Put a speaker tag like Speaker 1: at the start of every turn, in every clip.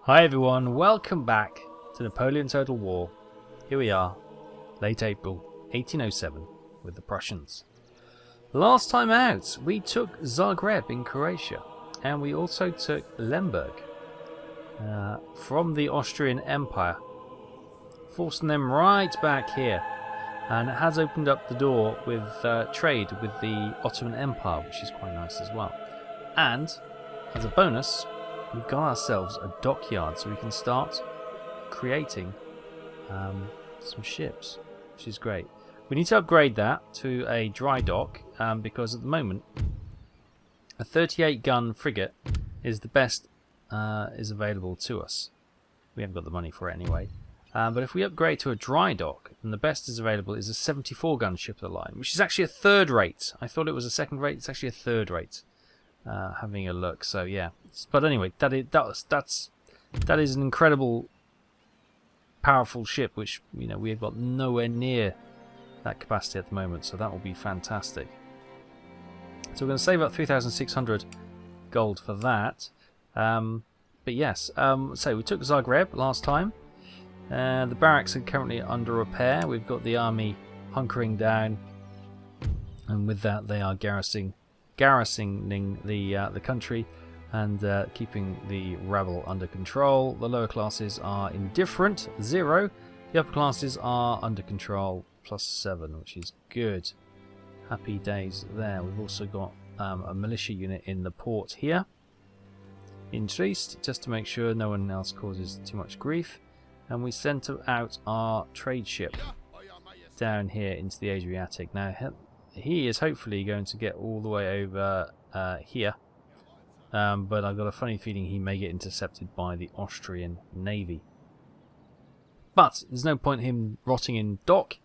Speaker 1: Hi everyone, welcome back to Napoleon Total War. Here we are, late April 1807 with the Prussians. Last time out we took Zagreb in Croatia and we also took Lemberg from the Austrian Empire, forcing them right back here, and it has opened up the door with trade with the Ottoman Empire, which is quite nice as well. And as a bonus, we've got ourselves a dockyard, so we can start creating some ships, which is great. We need to upgrade that to a dry dock because at the moment a 38 gun frigate is the best is available to us. We haven't got the money for it anyway. But if we upgrade to a dry dock, then the best is available is a 74 gun ship of the line, which is actually a third rate. I thought it was a second rate, it's actually a third rate. Having a look, so yeah. But anyway, that is an incredible, powerful ship, which we have got nowhere near that capacity at the moment. So that will be fantastic. So we're going to save up 3,600 gold for that. But yes, so we took Zagreb last time. The barracks are currently under repair. We've got the army hunkering down, and with that they are garrisoning the country and keeping the rabble under control. The lower classes are indifferent, 0. The upper classes are under control, +7, which is good. Happy days there. We've also got a militia unit in the port here in Trieste, just to make sure no one else causes too much grief. And we sent out our trade ship down here into the Adriatic. Now he is hopefully going to get all the way over here, but I've got a funny feeling he may get intercepted by the Austrian Navy. But there's no point in him rotting in dock.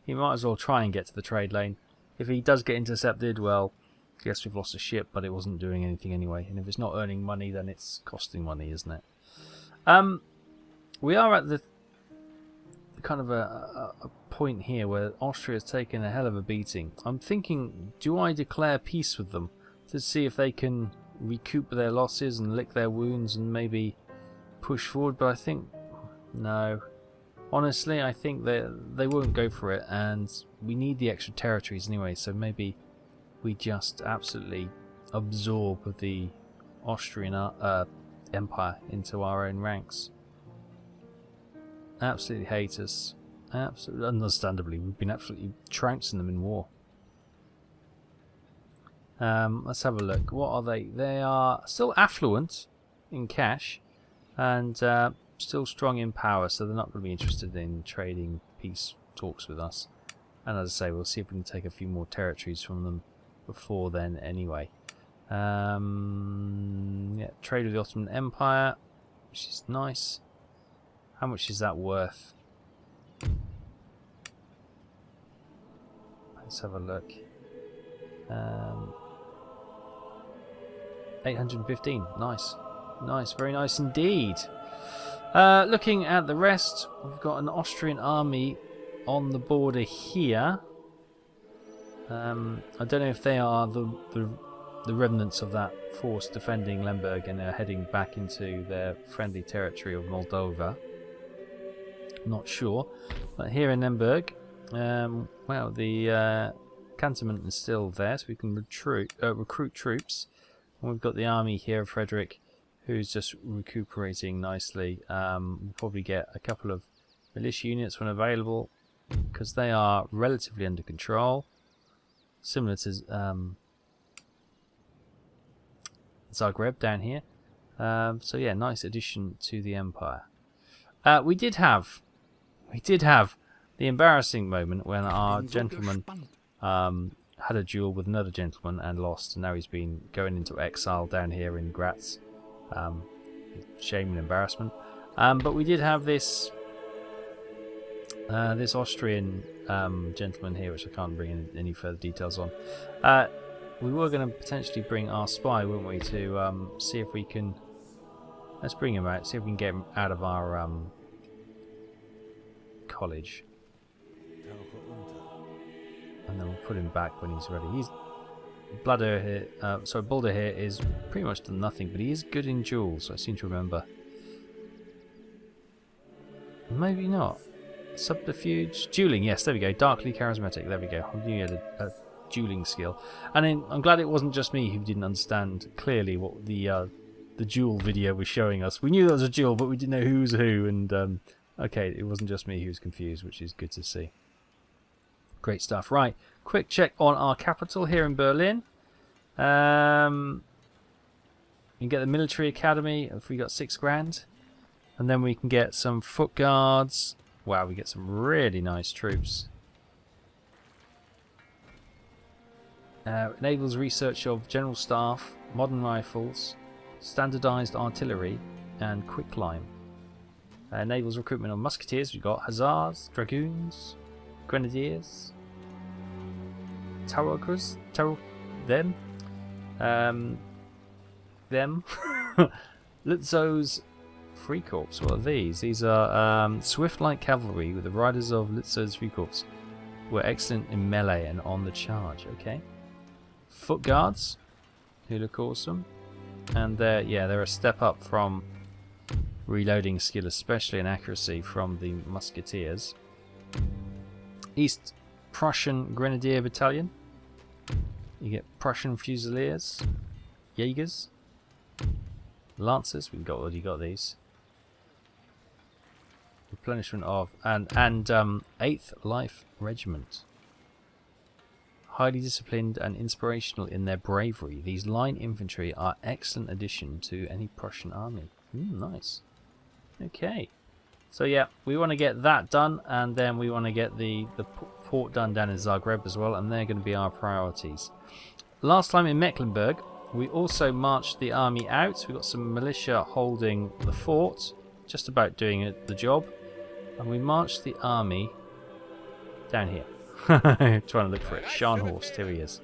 Speaker 1: He might as well try and get to the trade lane. If he does get intercepted, well, I guess we've lost a ship, but it wasn't doing anything anyway. And if it's not earning money, then it's costing money, isn't it? We are at the kind of a point here where Austria has taken a hell of a beating. I'm thinking, do I declare peace with them to see if they can recoup their losses and lick their wounds and maybe push forward? But I think no. Honestly, I think they won't go for it, and we need the extra territories anyway, so maybe we just absolutely absorb the Austrian Empire into our own ranks. Absolutely hate us. Absolutely, understandably, we've been absolutely trouncing them in war. Let's have a look. What are they? They are still affluent in cash and still strong in power, so they're not going to be interested in trading peace talks with us. And as I say, we'll see if we can take a few more territories from them before then anyway. Yeah, trade with the Ottoman Empire, which is nice. How much is that worth? Let's have a look. 815. Nice. Nice. Very nice indeed. Looking at the rest, we've got an Austrian army on the border here. I don't know if they are the remnants of that force defending Lemberg and they're heading back into their friendly territory of Moldova. Not sure, but here in Lemberg, well, the cantonment is still there, so we can recruit troops. And we've got the army here of Frederick, who's just recuperating nicely. We'll probably get a couple of militia units when available, because they are relatively under control, similar to Zagreb down here. So yeah, nice addition to the empire. We did have the embarrassing moment when our gentleman had a duel with another gentleman and lost, and now he's been going into exile down here in Graz. Shame and embarrassment. But we did have this this Austrian gentleman here, which I can't bring in any further details on. We were going to potentially bring our spy, weren't we, to see if we can... Let's bring him out, see if we can get him out of our college. And then we'll put him back when he's ready. Balder here is pretty much done nothing, but he is good in duels, I seem to remember. Maybe not. Subterfuge. Dueling, yes, there we go. Darkly charismatic, there we go. I knew you had a dueling skill. And I'm glad it wasn't just me who didn't understand clearly what the duel video was showing us. We knew there was a duel, but we didn't know who was who. And okay, it wasn't just me who was confused, which is good to see. Great stuff. Right, quick check on our capital here in Berlin. You can get the military academy if we got 6 grand. And then we can get some foot guards. Wow, we get some really nice troops. Enables research of general staff, modern rifles, standardized artillery, and quicklime. Enables recruitment of musketeers. We've got hussars, dragoons, grenadiers, Taurocers, them. Lützow's Free Corps. What are these? These are swift light cavalry with the riders of Lützow's Free Corps. Were excellent in melee and on the charge. Okay. Foot guards, who look awesome, and they're a step up from reloading skill, especially in accuracy, from the musketeers. East Prussian Grenadier Battalion. You get Prussian Fusiliers, Jaegers, Lancers. We've already got these. Replenishment of and 8th Life Regiment. Highly disciplined and inspirational in their bravery, these line infantry are excellent addition to any Prussian army. Nice. Okay. So yeah, we want to get that done, and then we want to get the port done down in Zagreb as well, and they're going to be our priorities. Last time in Mecklenburg, we also marched the army out. We got some militia holding the fort, just about doing the job, and we marched the army down here. Trying to look for it. Scharnhorst, here he is.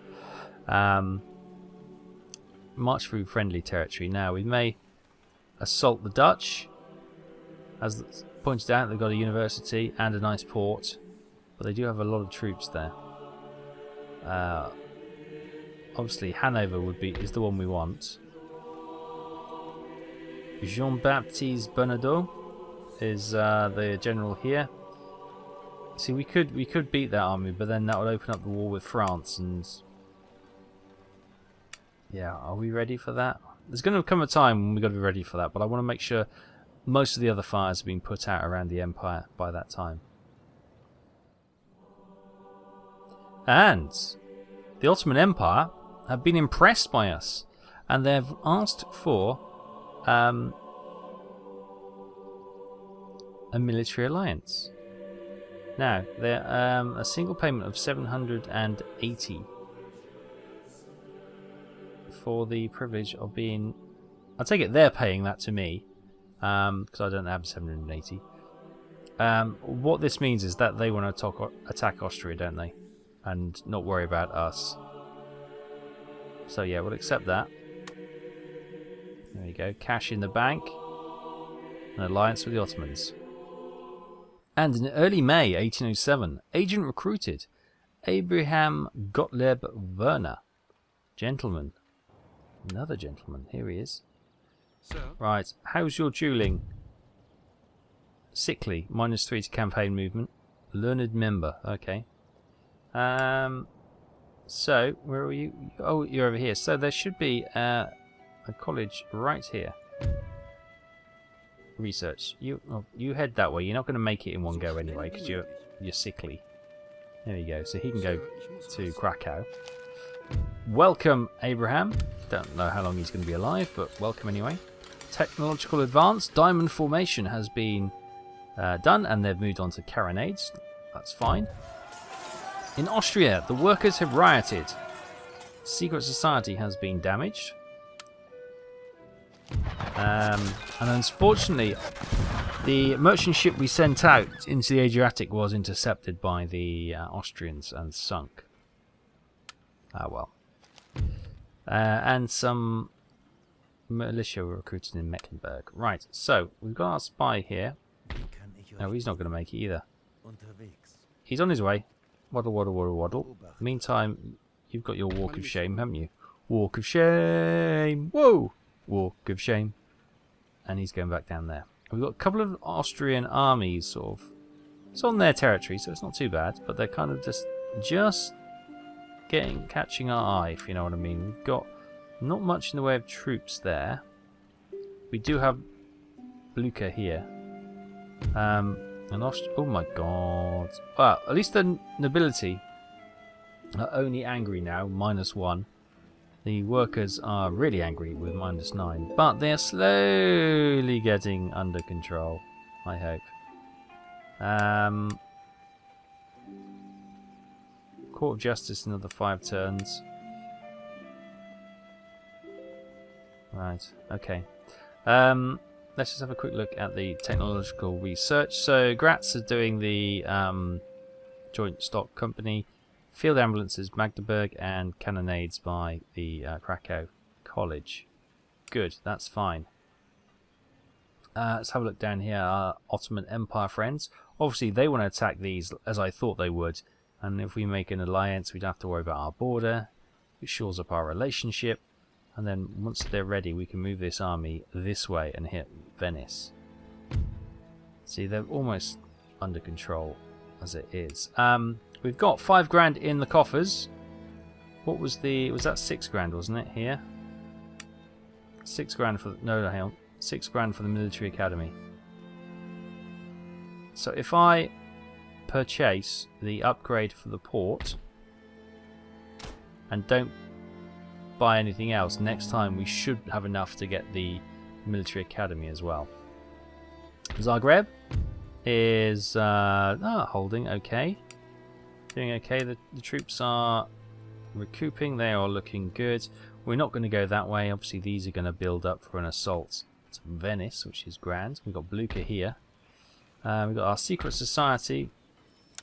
Speaker 1: March through friendly territory. Now we may assault the Dutch. As pointed out, they've got a university and a nice port, but they do have a lot of troops there. Obviously, Hanover is the one we want. Jean-Baptiste Bernadotte is the general here. See, we could beat that army, but then that would open up the war with France, and yeah, are we ready for that? There's going to come a time when we've got to be ready for that, but I want to make sure most of the other fires have been put out around the Empire by that time. And the Ottoman Empire have been impressed by us, and they've asked for a military alliance. Now, they're a single payment of 780 for the privilege of being... I take it they're paying that to me, because I don't have 780. What this means is that they want to attack Austria, don't they? And not worry about us. So yeah, we'll accept that. There you go. Cash in the bank. An alliance with the Ottomans. And in early May 1807, agent recruited Abraham Gottlieb Werner. Gentleman. Another gentleman. Here he is.
Speaker 2: Sir?
Speaker 1: Right. How's your dueling? Sickly. -3 to campaign movement. Learned member. Okay. So, where are you? Oh, you're over here. So there should be a college right here. Research. You head that way. You're not going to make it in one go anyway, because you're sickly. There you go. So he can go to Krakow. Welcome, Abraham. Don't know how long he's going to be alive, but welcome anyway. Technological advance. Diamond formation has been done, and they've moved on to carronades. That's fine. In Austria, the workers have rioted. Secret society has been damaged. And unfortunately, the merchant ship we sent out into the Adriatic was intercepted by the Austrians and sunk. Ah well. And some militia were recruited in Mecklenburg. Right, so we've got our spy here. No, he's not going to make it either. He's on his way. Waddle, waddle, waddle, waddle. Meantime, you've got your walk of shame, haven't you? Walk of shame! Whoa! Walk of shame. And he's going back down there. We've got a couple of Austrian armies sort of. It's on their territory, so it's not too bad. But they're kind of just catching our eye, if you know what I mean. We've got not much in the way of troops there. We do have Blucher here. Oh my god. Well, at least the nobility are only angry now, -1. The workers are really angry with -9. But they are slowly getting under control, I hope. Court of Justice, another 5 turns. Right, okay. Let's just have a quick look at the technological research. So Graz is doing the Joint Stock Company, field ambulances Magdeburg, and cannonades by the Krakow College. Good, that's fine. Let's have a look down here. Our Ottoman Empire friends. Obviously they want to attack these, as I thought they would. And if we make an alliance, we'd have to worry about our border, which shores up our relationship. And then once they're ready, we can move this army this way and hit Venice. See, they're almost under control as it is. We've got 5 grand in the coffers. What was that 6 grand, wasn't it, here? 6 grand for, no, hang on. 6 grand for the military academy. So if I purchase the upgrade for the port and don't buy anything else, next time we should have enough to get the military academy as well. Zagreb is holding okay, doing okay. The troops are recouping, they are looking good. We're not going to go that way, obviously these are going to build up for an assault to Venice, which is grand. We've got Blucher here. We've got our secret society.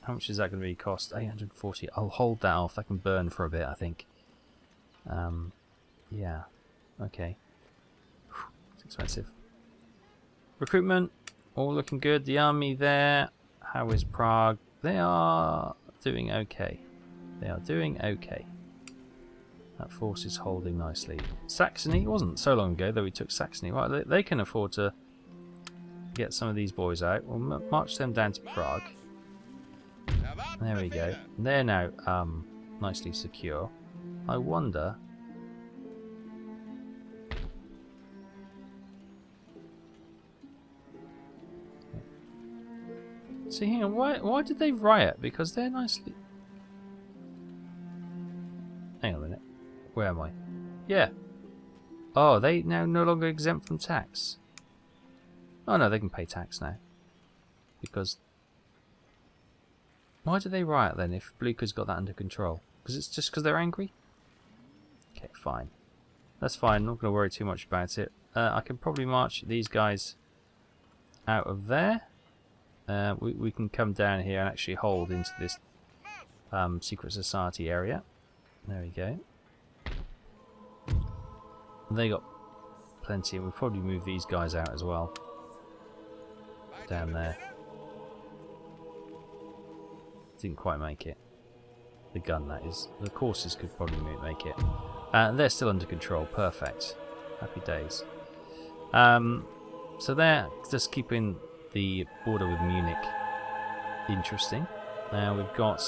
Speaker 1: How much is that going to be cost? 840. I'll hold that off, that can burn for a bit, I think. Yeah, okay. It's expensive. Recruitment, all looking good. The army there. How is Prague? They are doing okay. They are doing okay. That force is holding nicely. Saxony, it wasn't so long ago that we took Saxony. Right, they can afford to get some of these boys out. We'll march them down to Prague. There we go. They're now nicely secure. I wonder. See, hang on, why did they riot? Because they're nicely. Hang on a minute. Where am I? Yeah. Oh, they now no longer exempt from tax. Oh no, they can pay tax now. Because. Why do they riot then if Blucher's got that under control? Because it's just because they're angry? Okay, fine. That's fine, I'm not going to worry too much about it. I can probably march these guys out of there. We can come down here and actually hold into this secret society area. There we go. They got plenty, and we'll probably move these guys out as well. Down there. Didn't quite make it. The gun, that is. The courses could probably make it. They're still under control. Perfect. Happy days. So they're just keeping the border with Munich interesting. Now we've got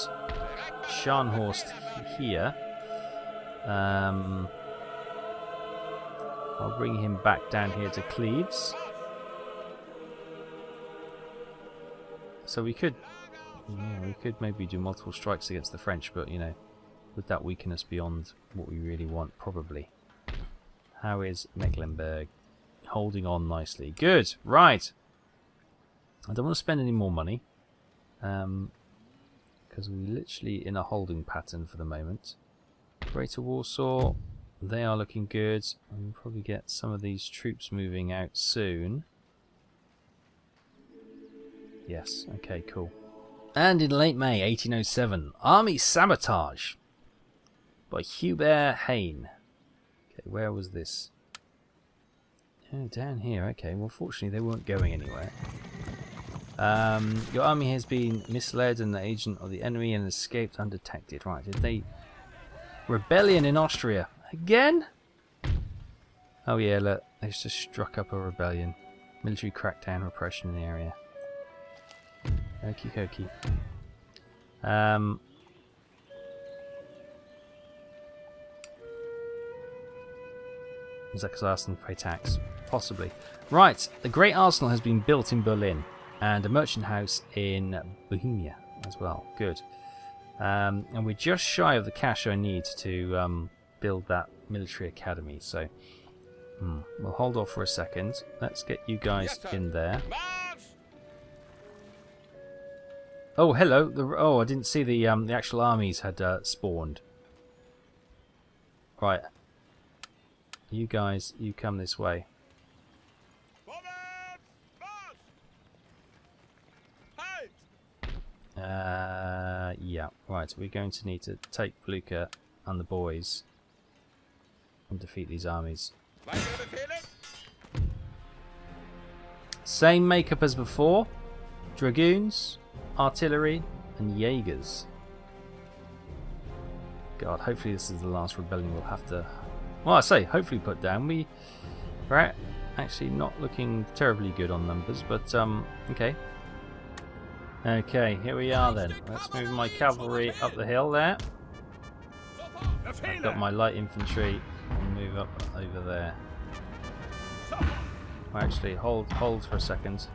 Speaker 1: Scharnhorst here. I'll bring him back down here to Cleves. So we could maybe do multiple strikes against the French, but you know, would that weaken us beyond what we really want? Probably. How is Mecklenburg? Holding on nicely. Good. Right. I don't want to spend any more money, because we're literally in a holding pattern for the moment. Greater Warsaw, they are looking good. We'll probably get some of these troops moving out soon. Yes, okay, cool. And in late May 1807, Army Sabotage by Hubert Hain. Okay, where was this? Oh, down here. Okay, well fortunately they weren't going anywhere. Your army has been misled and the agent of the enemy and escaped undetected. Right, did they... Rebellion in Austria. Again? Oh yeah, look, they just struck up a rebellion. Military crackdown, repression in the area. Okie dokie. Czechoslovakian pay tax. Possibly. Right, the Great Arsenal has been built in Berlin, and a merchant house in Bohemia as well. Good. And we're just shy of the cash I need to build that military academy, so we'll hold off for a second. Let's get you guys in there. Oh, hello. Oh, I didn't see the actual armies had spawned. Right. You guys, you come this way. Yeah, right. We're going to need to take Blucher and the boys and defeat these armies. Same makeup as before. Dragoons, artillery, and Jaegers. God, hopefully this is the last rebellion we'll have to... Well, I say, hopefully put down. We're actually not looking terribly good on numbers, but, okay. Okay, here we are then. Let's move my cavalry up the hill there. I've got my light infantry and move up over there. Well, actually, hold for a second.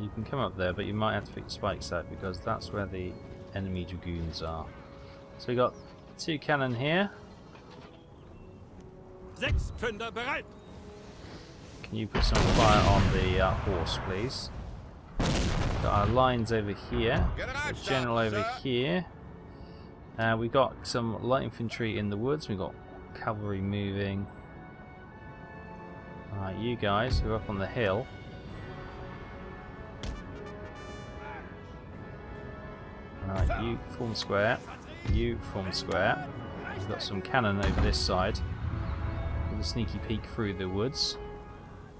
Speaker 1: You can come up there, but you might have to pick spikes out because that's where the enemy dragoons are. So we got 2 cannon here. Can you put some fire on the horse, please? Got our lines over here. The general over here. We've got some light infantry in the woods. We've got cavalry moving. Alright, you guys who are up on the hill. Alright, you form square. You form square. We've got some cannon over this side. With a sneaky peek through the woods.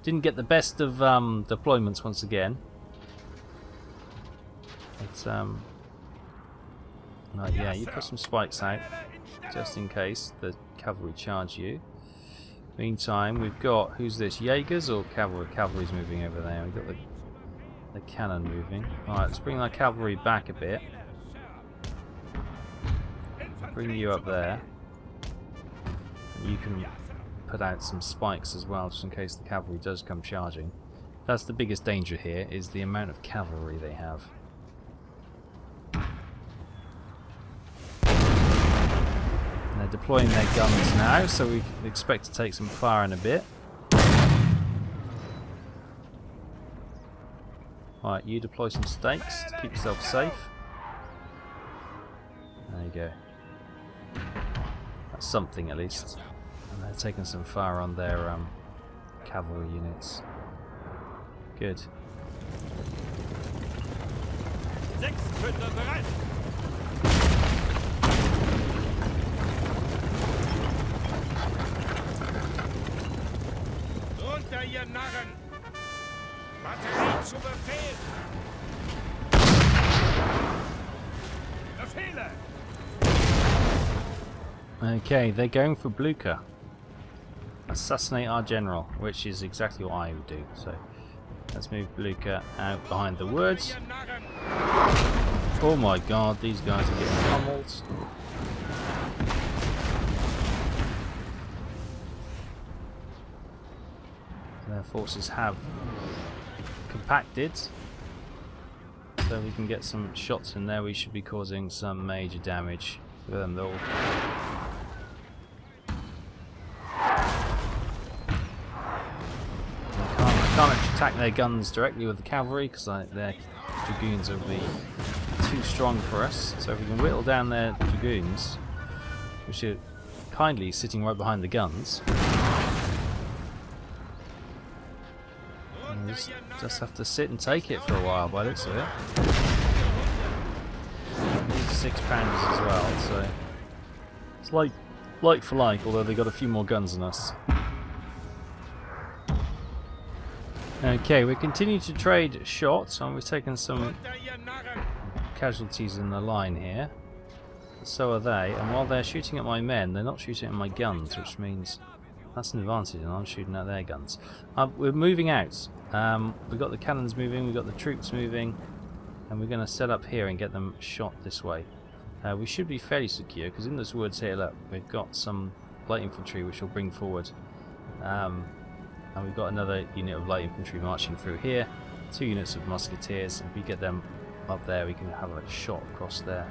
Speaker 1: Didn't get the best of deployments once again. But, right, yeah, you put some spikes out just in case the cavalry charge you. Meantime, we've got, who's this? Jaegers or cavalry? Cavalry's moving over there. We've got the cannon moving. Alright, let's bring our cavalry back a bit. Bring you up there. And you can put out some spikes as well, just in case the cavalry does come charging. That's the biggest danger here, is the amount of cavalry they have. And they're deploying their guns now, so we expect to take some fire in a bit. Alright, you deploy some stakes to keep yourself safe. There you go. That's something at least. And they're taking some fire on their cavalry units. Good. Okay, they're going for Blucher. Assassinate our general, which is exactly what I would do. So let's move Blucher out behind the woods. Oh my god, these guys are getting pummeled. Their forces have compacted. So we can get some shots in there. We should be causing some major damage to them. They'll can't attack their guns directly with the cavalry because their dragoons will be too strong for us. So if we can whittle down their dragoons, which are kindly sitting right behind the guns, and just have to sit and take it for a while by the looks of it. These are 6-pounders as well, so it's like for like, although they got a few more guns than us. Okay, we continue to trade shots, and we've taken some casualties in the line here. So are they, and while they're shooting at my men, they're not shooting at my guns, which means That's an advantage, and I'm shooting at their guns. We're moving out. We've got the cannons moving, we've got the troops moving, and we're going to set up here and get them shot this way. We should be fairly secure, because in this woods here, look, we've got some light infantry which will bring forward. And we've got another unit of light infantry marching through here. 2 units of musketeers. If we get them up there, we can have a shot across their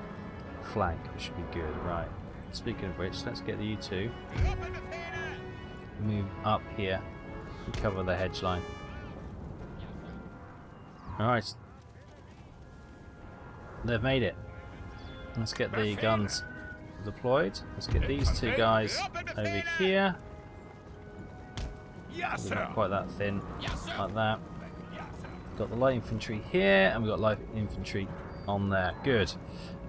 Speaker 1: flank, which should be good. Right. Speaking of which, let's get the U2. Move up here and cover the hedge line. Alright. They've made it. Let's get the guns deployed. Let's get these 2 guys over here. Not quite that thin, like that. Got the light infantry here, and we've got light infantry on there. Good.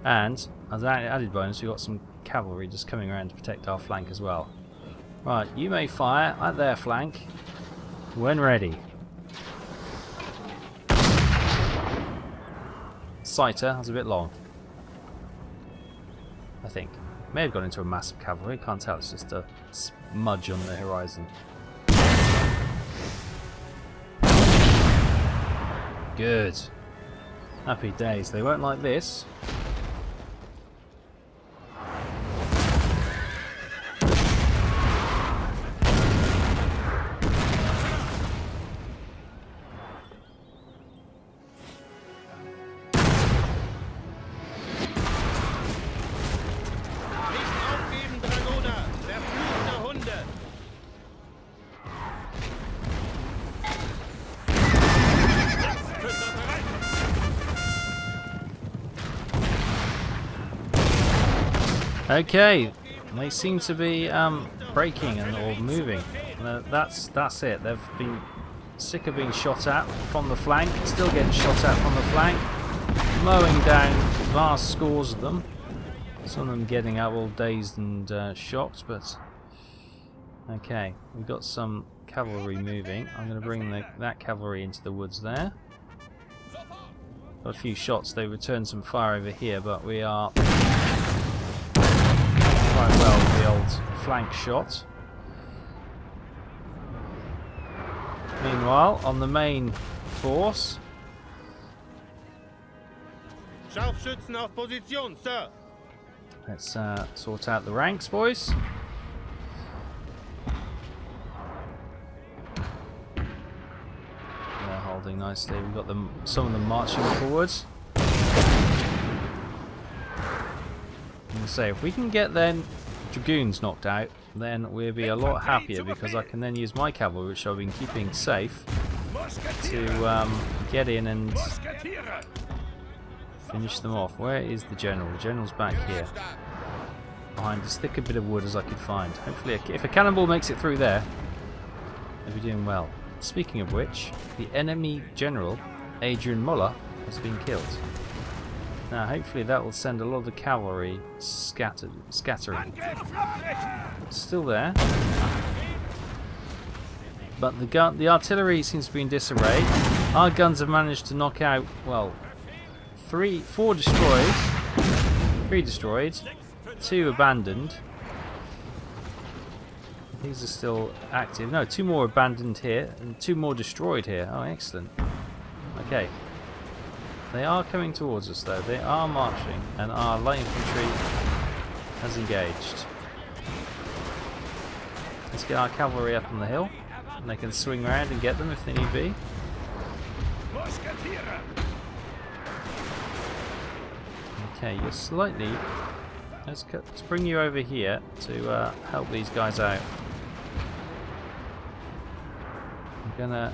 Speaker 1: And as an added bonus, we've got some cavalry just coming around to protect our flank as well. Right, you may fire at their flank when ready. Sighter, that's a bit long. I think. May have gone into a massive cavalry, can't tell, it's just a smudge on the horizon. Good. Happy days. They won't like this. Okay, they seem to be breaking or moving. That's it. They've been sick of being shot at from the flank, still getting shot at from the flank, mowing down vast scores of them. Some of them getting out all dazed and shocked, but okay, we've got some cavalry moving. I'm going to bring that cavalry into the woods there. Got a few shots. They returned some fire over here, but we are quite well with the old flank shot. Meanwhile, on the main force,
Speaker 2: Scharfschützen auf Position, sir.
Speaker 1: Let's sort out the ranks, boys. They're holding nicely. We've got them, some of them marching forwards. Say if we can get then dragoons knocked out, then we'll be a lot happier, because I can then use my cavalry, which I've been keeping safe, to get in and finish them off. Where is the general? The general's back here, behind as thick a bit of wood as I could find. Hopefully, if a cannonball makes it through there, they'll be doing well. Speaking of which, the enemy general, Adrian Muller, has been killed. Now, hopefully that will send a lot of the cavalry scattering. Still there. But the artillery seems to be in disarray. Our guns have managed to knock out, well, 4 destroyed, 3 destroyed, 2 abandoned. These are still active. No, 2 more abandoned here, and 2 more destroyed here. Oh, excellent. Okay. They are coming towards us though, they are marching, and our light infantry has engaged. Let's get our cavalry up on the hill, and they can swing around and get them if they need be. Okay, you're slightly... Let's bring you over here to help these guys out. I'm gonna...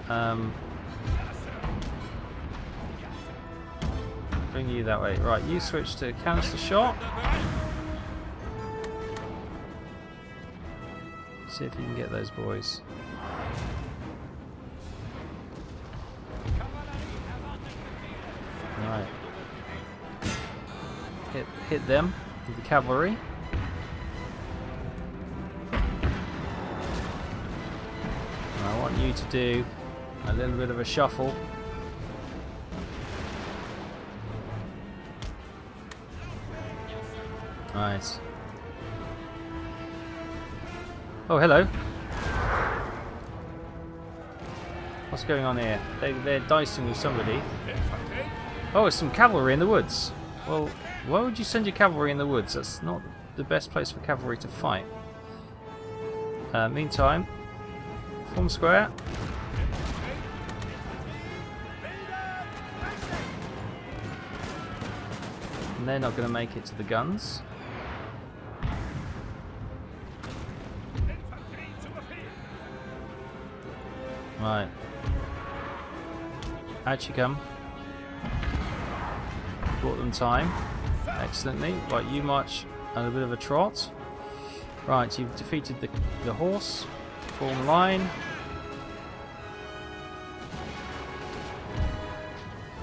Speaker 1: bring you that way. Right, you switch to canister shot. See if you can get those boys. Right. Hit them with the cavalry. And I want you to do a little bit of a shuffle. Right. Oh, hello. What's going on here? They're dicing with somebody. Oh, it's some cavalry in the woods. Well, why would you send your cavalry in the woods? That's not the best place for cavalry to fight. Meantime, form square. And they're not going to make it to the guns. Right. Out you come. Bought them time. Excellently. Right, you march on a bit of a trot. Right, you've defeated the horse. Form line.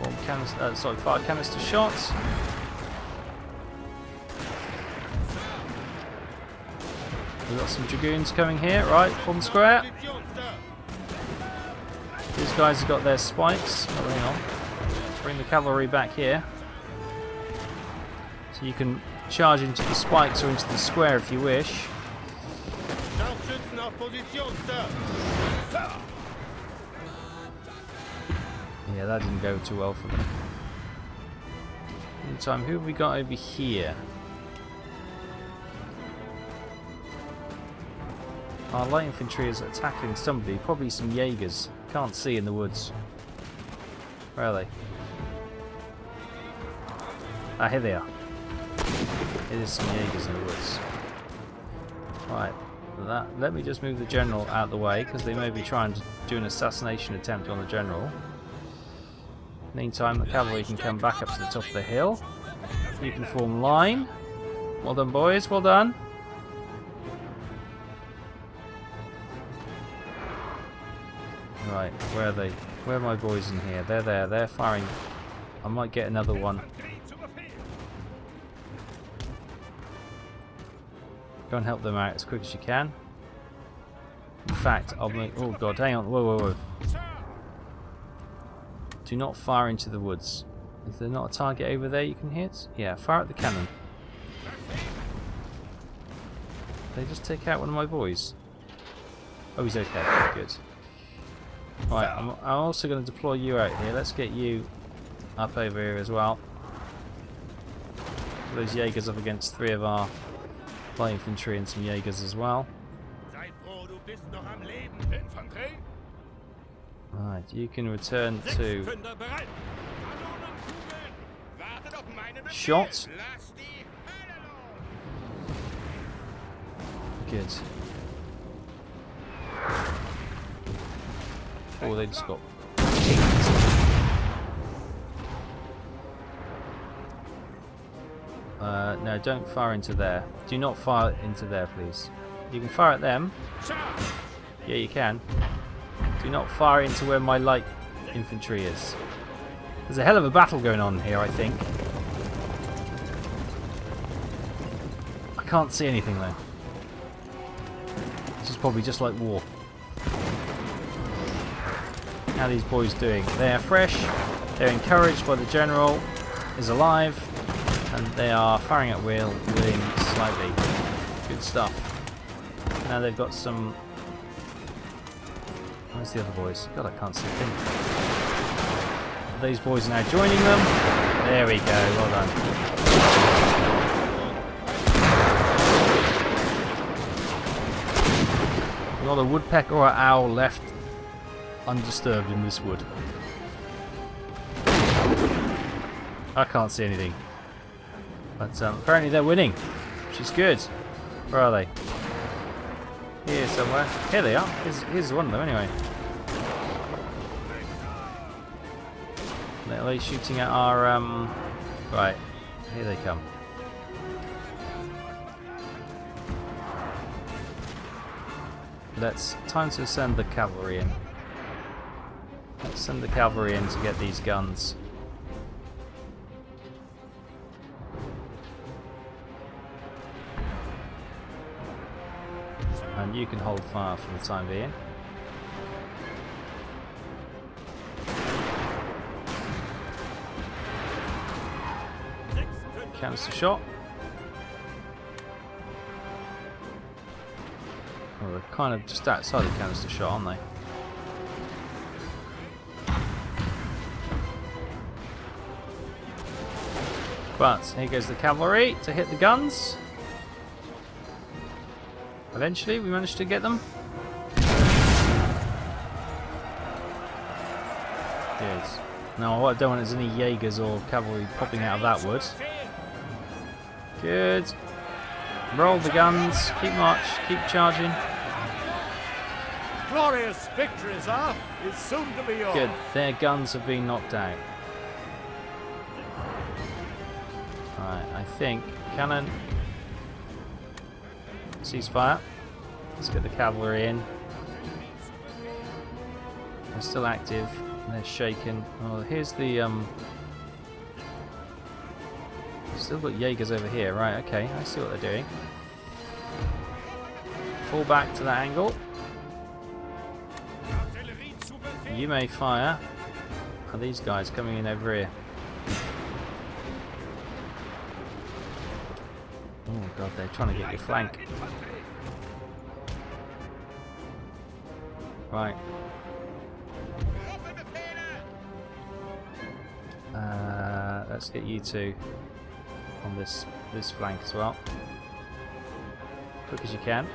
Speaker 1: Form canister, fire canister shots. We've got some dragoons coming here. Right, form square. These guys have got their spikes. Oh, hang on. Bring the cavalry back here. So you can charge into the spikes or into the square if you wish. Yeah, that didn't go too well for them. Meantime, who have we got over here? Our light infantry is attacking somebody, probably some Jaegers. Can't see in the woods. Where are they? Ah, here they are. It is some Jaegers in the woods. Right, let me just move the general out of the way, because they may be trying to do an assassination attempt on the general. Meantime, the cavalry can come back up to the top of the hill. You can form line. Well done, boys, well done. Right, where are they? Where are my boys in here? They're there, they're firing. I might get another one. Go and help them out as quick as you can. In fact, I'll make... Oh god, hang on. Whoa, whoa, whoa. Do not fire into the woods. Is there not a target over there you can hit? Yeah, fire at the cannon. Did they just take out one of my boys? Oh, he's okay. Good. Right, I'm also going to deploy you out here. Let's get you up over here as well. Those Jaegers up against 3 of our light infantry and some Jaegers as well. Right, you can return to shot. Good. Oh, they just got kicked. No, don't fire into there. Do not fire into there, please. You can fire at them. Yeah, you can. Do not fire into where my light infantry is. There's a hell of a battle going on here, I think. I can't see anything though. This is probably just like war. How are these boys doing? They are fresh, they're encouraged by the general, is alive, and they are firing at will, winning slightly. Good stuff. Now they've got some... Where's the other boys? God, I can't see them. These boys are now joining them. There we go, well done. Not a woodpecker or an owl left undisturbed in this wood. I can't see anything. But apparently they're winning, which is good. Where are they? Here somewhere. Here they are. Here's one of them anyway. Are they shooting at our... Right, here they come. Time to send the cavalry in. Let's send the cavalry in to get these guns. And you can hold fire for the time being. Canister shot. Oh, they're kind of just outside the canister shot, aren't they? But here goes the cavalry to hit the guns. Eventually we managed to get them. Good. Now what I don't want is any Jaegers or cavalry popping out of that wood. Good. Roll the guns. Keep march. Keep charging.
Speaker 3: Glorious victory, sir, is soon to be yours.
Speaker 1: Good. Their guns have been knocked out. Right, I think cannon. Ceasefire. Let's get the cavalry in. They're still active. They're shaken. Oh, here's the still got Jaegers over here. Right, okay. I see what they're doing. Fall back to that angle. You may fire. Are these guys coming in over here? Oh god, they're trying to get your flank. Right. Let's get you two on this flank as well. Quick as you can.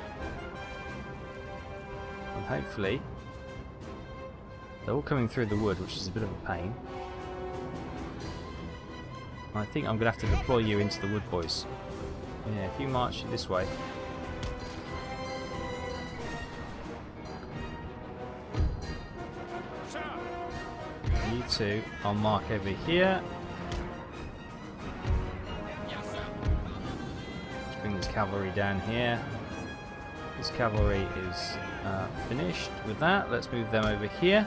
Speaker 1: And hopefully they're all coming through the wood, which is a bit of a pain. I think I'm going to have to deploy you into the wood, boys. Yeah, if you march this way. You two, I'll mark over here. Let's bring this cavalry down here. This cavalry is finished with that. Let's move them over here.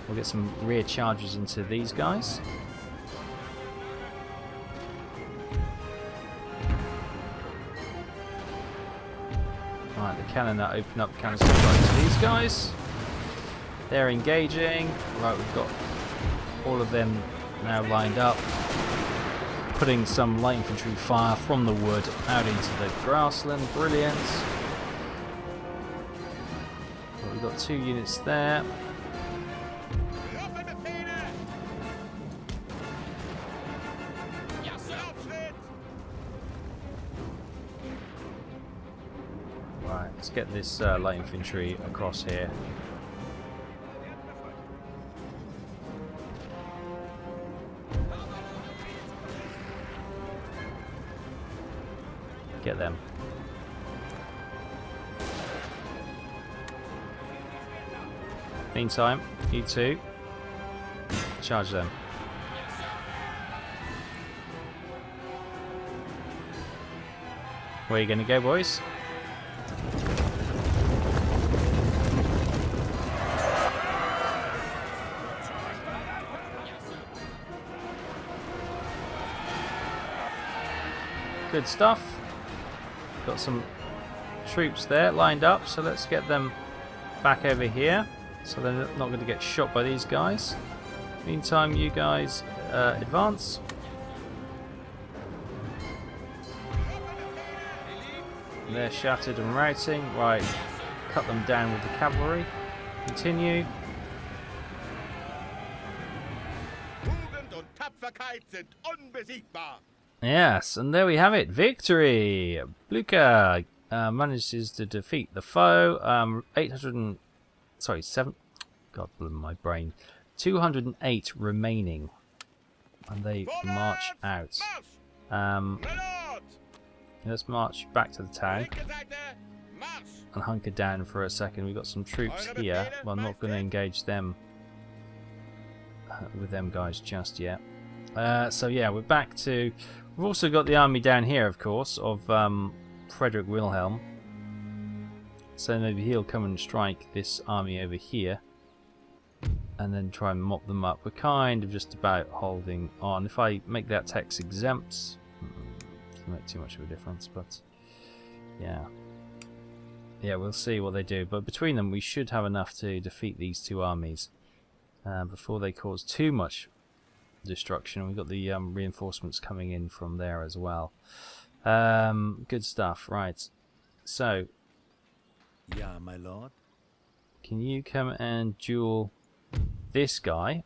Speaker 1: We'll get some rear charges into these guys. Right, the cannon that open up cannon strike to these guys. They're engaging. Right, we've got all of them now lined up. Putting some light infantry fire from the wood out into the grassland. Brilliant. Well, we've got 2 units there. Right, let's get this light infantry across here. Get them. Meantime, you two, charge them. Where are you going to go, boys? Good stuff. Got some troops there lined up, so let's get them back over here so they're not going to get shot by these guys. Meantime, you guys advance. They're shattered and routing. Right, cut them down with the cavalry. Continue. Yes, and there we have it. Victory! Blucher manages to defeat the foe. 7. God, my brain. 208 remaining, and they march out. Let's march back to the town and hunker down for a second. We've got some troops here. Well, I'm not going to engage them with them guys just yet. So yeah, we're back to. We've also got the army down here, of course, of Frederick Wilhelm. So maybe he'll come and strike this army over here, and then try and mop them up. We're kind of just about holding on. If I make that text exempt, doesn't make too much of a difference, but yeah, we'll see what they do. But between them, we should have enough to defeat these two armies before they cause too much destruction. We've got the reinforcements coming in from there as well. Good stuff. Right, so
Speaker 3: Yeah, my lord.
Speaker 1: can you come and duel this guy?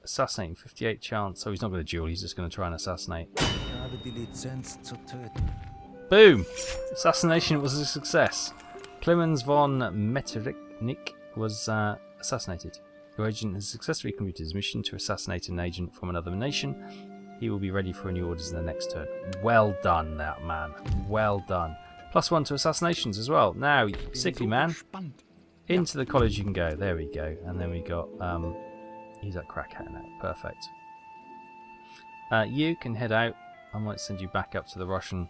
Speaker 1: Assassinating, 58 chance. So he's not going to duel, he's just going to try and assassinate.
Speaker 3: Ich habe die Lizenz zu töten.
Speaker 1: Boom! Assassination was a success. Clemens von Metternich was assassinated. Your agent has successfully completed his mission to assassinate an agent from another nation. He will be ready for new orders in the next turn. Well done, that man. Well done. +1 to assassinations as well. Now, sickly man, into the college you can go. There we go. And then we got, he's at Krakow now. Perfect. You can head out. I might send you back up to the Russian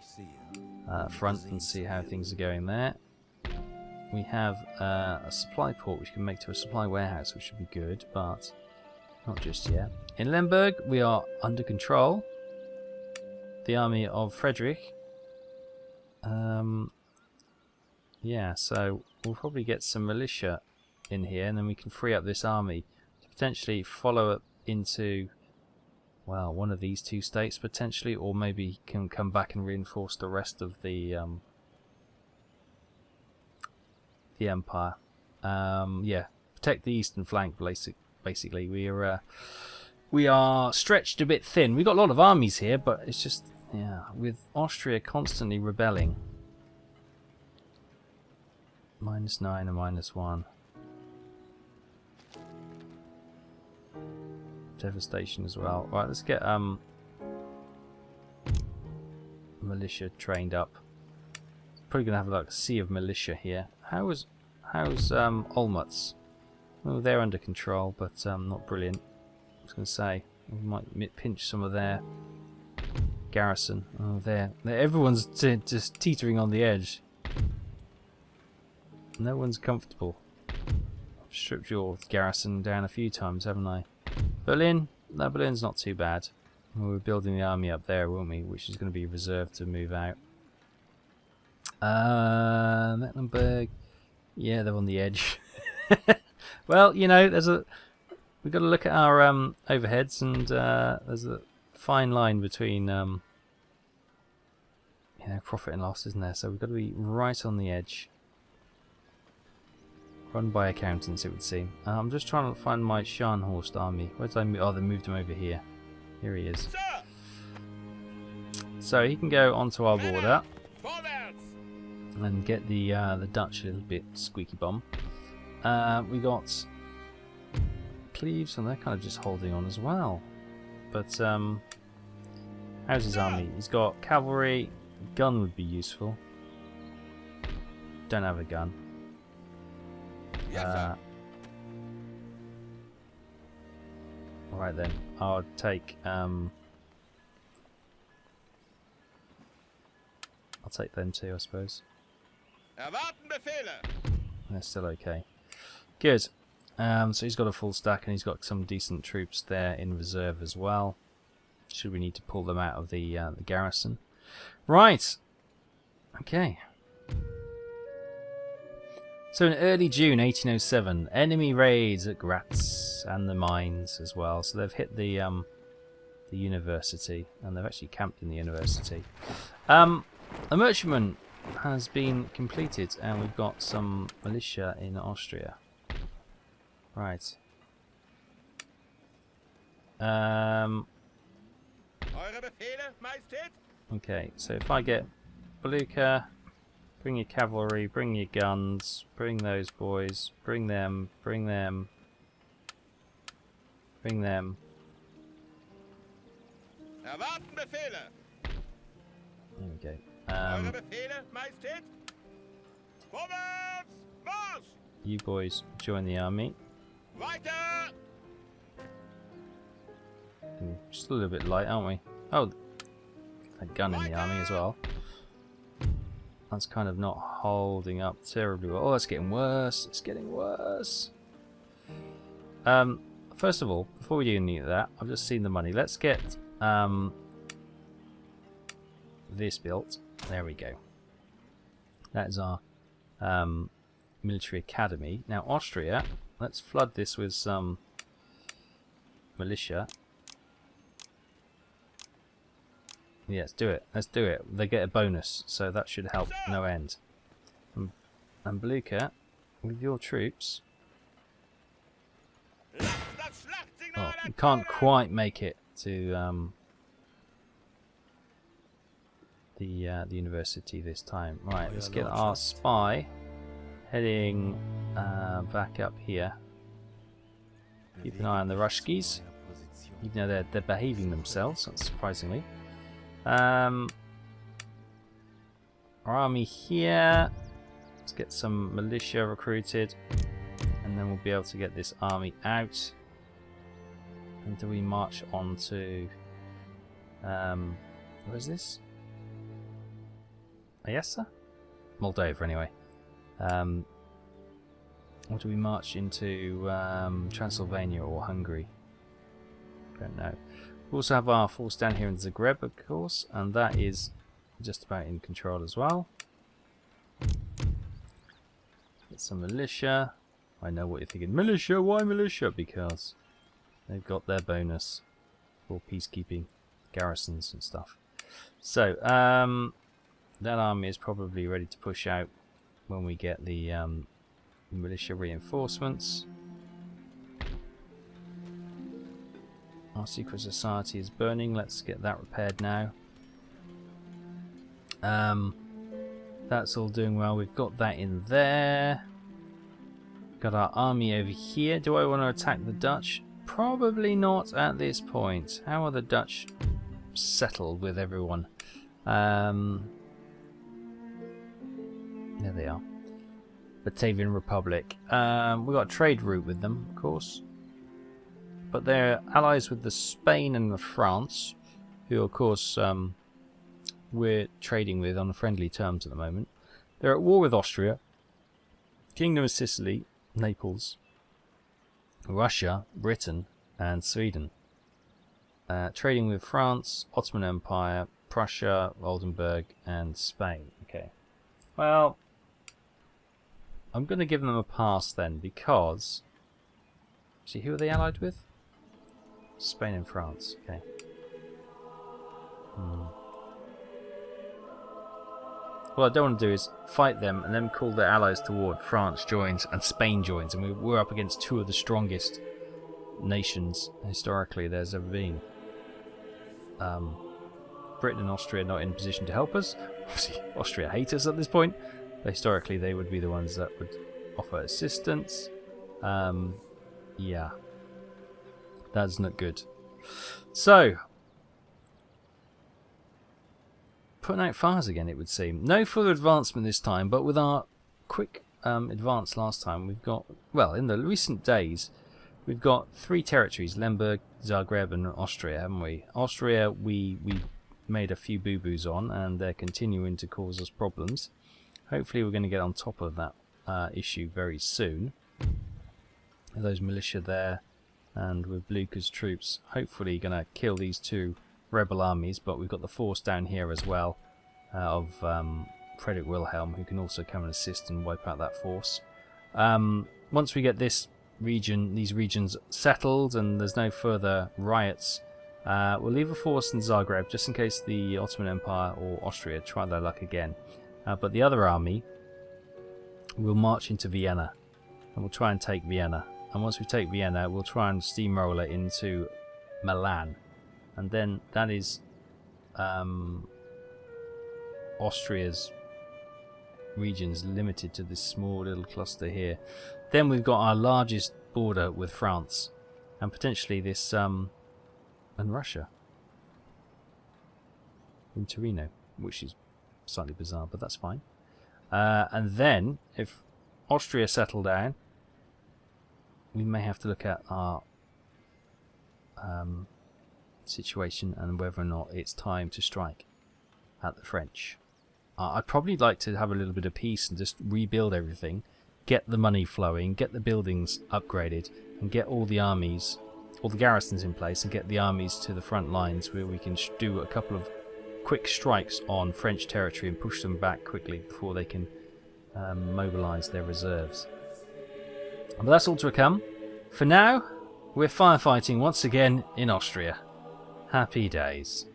Speaker 1: front and see how things are going there. We have a supply port which can make to a supply warehouse, which should be good, but not just yet. In Lemberg, we are under control. The army of Frederick. Yeah, so we'll probably get some militia in here, and then we can free up this army to potentially follow up into, well, one of these two states potentially, or maybe can come back and reinforce the rest of the empire. Yeah, protect the eastern flank. Basically, we are stretched a bit thin. We've got a lot of armies here, but it's just, yeah, with Austria constantly rebelling. -9 and -1. Devastation as well. Right, let's get militia trained up. Probably gonna have like a sea of militia here. How's Olmutz? Well, they're under control, but not brilliant. I was gonna say we might pinch some of their garrison. Oh, everyone's just teetering on the edge. No one's comfortable. I've stripped your garrison down a few times, haven't I? Berlin? No, Berlin's not too bad. We were building the army up there, weren't we? Which is going to be reserved to move out. Mecklenburg. Yeah, they're on the edge. Well, you know, we've got to look at our overheads, and there's a fine line between you know, profit and loss, isn't there? So we've got to be right on the edge. Run by accountants, it would seem. I'm just trying to find my Scharnhorst army. Where did I move? Oh, they moved him over here. Here he is. So he can go onto our border and get the Dutch a little bit squeaky bum. We got Cleves, and they're kind of just holding on as well. But how's his army? He's got cavalry. Gun would be useful. Don't have a gun. Alright then, I'll take them too, I suppose. They're still okay. Good. So he's got a full stack, and he's got some decent troops there in reserve as well. Should we need to pull them out of the garrison? Right. Okay. So in early June 1807, enemy raids at Graz and the mines as well. So they've hit the university, and they've actually camped in the university. A merchantman has been completed, and we've got some militia in Austria. Right. Okay, so if I get Beluga, bring your cavalry, bring your guns, bring those boys, bring them, bring them, bring them. There we go. You boys join the army. And just a little bit light, aren't we? Oh, a gun in the army as well. That's kind of not holding up terribly well. Oh, it's getting worse. It's getting worse. First of all, before we do any of that, I've just seen the money. Let's get this built. There we go. That is our military academy. Now, Austria, let's flood this with some militia. Yeah, let's do it. Let's do it. They get a bonus, so that should help no end. And Beluga, with your troops, Oh, we can't quite make it to the university this time. Right, let's get our spy heading back up here. Keep an eye on the Rushkis, even though they're behaving themselves, unsurprisingly. Our army here. Let's get some militia recruited, and then we'll be able to get this army out. And do we march on to where is this? Ayesa? Moldova, anyway. Or do we march into Transylvania or Hungary? Don't know. We also have our force down here in Zagreb, of course, and that is just about in control as well. Get some militia. I know what you're thinking. Militia? Why militia? Because they've got their bonus for peacekeeping garrisons and stuff. So, that army is probably ready to push out when we get the militia reinforcements. Our secret society is burning. Let's get that repaired now. That's all doing well. We've got that in there. Got our army over here. Do I want to attack the Dutch? Probably not at this point. How are the Dutch settled with everyone? There they are. Batavian Republic. We've got a trade route with them, of course. But they're allies with the Spain and the France, who, of course, we're trading with on friendly terms at the moment. They're at war with Austria, Kingdom of Sicily, Naples, Russia, Britain, and Sweden. Trading with France, Ottoman Empire, Prussia, Oldenburg, and Spain. Okay. Well, I'm going to give them a pass then, because... See, who are they allied with? Spain and France. Okay. What I don't want to do is fight them and then call their allies to war. France joins and Spain joins, and we're up against two of the strongest nations historically there's ever been. Britain and Austria are not in position to help us. Obviously, Austria hate us at this point. But historically, they would be the ones that would offer assistance. Yeah. That's not good. So, putting out fires again, it would seem. No further advancement this time, but with our quick advance last time, we've got, well, in the recent days, we've got 3 territories, Lemberg, Zagreb, and Austria, haven't we? Austria, we made a few boo-boos on, and they're continuing to cause us problems. Hopefully we're going to get on top of that issue very soon. Those militia there, and with Blucher's troops, hopefully going to kill these 2 rebel armies, but we've got the force down here as well of Frederick Wilhelm, who can also come and assist and wipe out that force. Once we get these regions settled and there's no further riots, we'll leave a force in Zagreb just in case the Ottoman Empire or Austria try their luck again. But the other army will march into Vienna, and we'll try and take Vienna. And once we take Vienna, we'll try and steamroll it into Milan. And then that is Austria's regions limited to this small little cluster here. Then we've got our largest border with France, and potentially this and Russia in Torino, which is slightly bizarre, but that's fine. And then if Austria settle down, we may have to look at our situation and whether or not it's time to strike at the French. I'd probably like to have a little bit of peace and just rebuild everything, get the money flowing, get the buildings upgraded, and get all the armies, all the garrisons in place, and get the armies to the front lines where we can do a couple of quick strikes on French territory and push them back quickly before they can mobilise their reserves. But that's all to come. For now, we're firefighting once again in Austria. Happy days.